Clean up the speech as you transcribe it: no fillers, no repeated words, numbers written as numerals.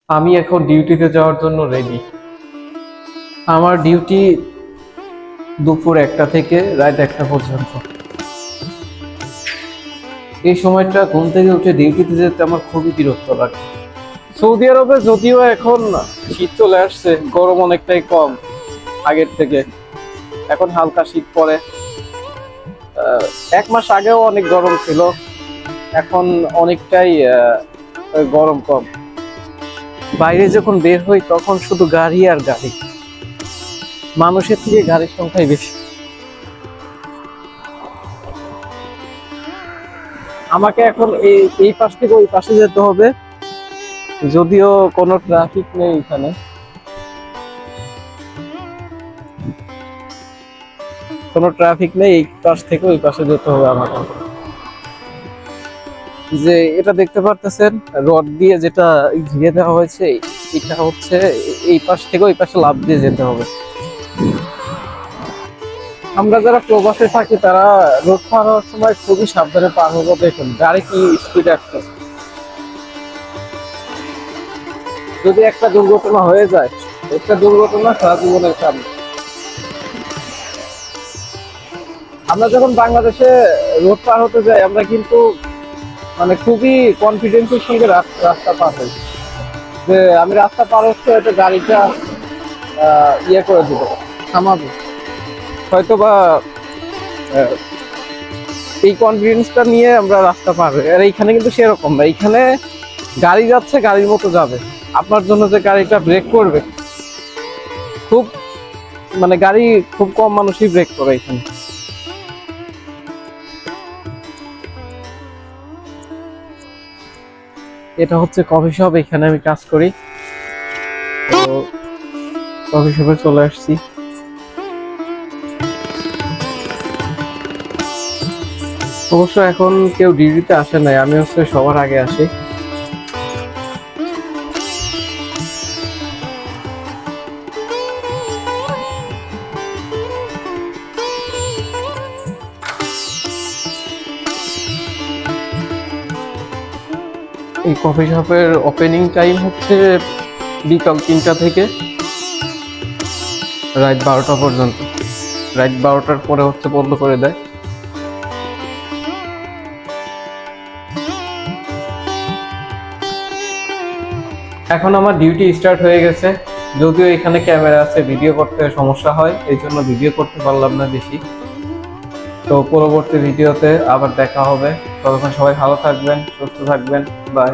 আমি এখন ডিউটিতে যাওয়ার জন্য রেডি। আমার ডিউটি দুপুর 1টা থেকে রাত 1টা পর্যন্ত। এই সময়টা ঘুম থেকে উঠে ডিউটিতে যেতে আমার খুবই বিরক্ত লাগে। সৌদি আরবে যদিও এখন শীত চলে আসছে, গরম অনেকটাই কম আগের থেকে। এখন হালকা শীত পড়ে। 1 মাস আগেও অনেক গরম ছিল, এখন অনেকটাই গরম কম। বাইরে যখন বের হই তখন শুধু গাড়ি আর গাড়ি, মানুষের থেকে গাড়ির সংখ্যাই বেশি। আমাকে এখন এই পাশ থেকে ওই পাশে যেতে হবে, যদিও কোনো ট্রাফিক নেই এখানে। কোনো ট্রাফিক নেই, এই পাশ থেকে ওই পাশে যেতে হবে আমাকে। যে এটা দেখতে পারতেছেন রড দিয়ে যেটা ঘিরে দেওয়া হয়েছে, এটা হচ্ছে এই পাশ থেকে ওই পাশে লাফ দিয়ে যেতে হবে। আমরা যারা প্রবাসে থাকি তারা রোড পার হওয়ার সময় খুবই সাবধানে পার হবো। দেখুন গাড়ি কি স্পিড আসতেছে, যদি একটা দুর্ঘটনা হয়ে যায়, একটা দুর্ঘটনা সারা জীবনের কাম। আমরা যখন বাংলাদেশে রোড পার হতে যাই আমরা কিন্তু মানে খুবই কনফিডেন্সের সঙ্গে রাস্তা পার হই, যে আমি রাস্তা পার হচ্ছে হয়তো গাড়িটা ইয়ে করে দিব, থামাবো হয়তো বা। এই কনফিডেন্সটা নিয়ে আমরা রাস্তা পার হই। আর এইখানে কিন্তু সেরকম না, এইখানে গাড়ি যাচ্ছে গাড়ির মতো যাবে। আপনার জন্য যে গাড়িটা ব্রেক করবে, খুব মানে গাড়ি খুব কম মানুষই ব্রেক করে এখানে। এটা হচ্ছে কফি শপ, এখানে আমি কাজ করি। তো কফি শপে চলে আসছি। অবশ্য এখন কেউ ডিউটিতে আসে নাই, আমি হচ্ছে সবার আগে আসি। এই কফি শপের ওপেনিং টাইম হচ্ছে বিকাল 3টা থেকে রাত 12টা পর্যন্ত। রাত 12টার পরে হচ্ছে বন্ধ করে দেয়। এখন আমার ডিউটি স্টার্ট হয়ে গেছে, যদিও এখানে ক্যামেরা আছে, ভিডিও করতে সমস্যা হয়, এই জন্য ভিডিও করতে পারলাম না বেশি। তো পরবর্তী ভিডিওতে আবার দেখা হবে। ততক্ষণ সবাই ভালো থাকবেন, সুস্থ থাকবেন। বাই।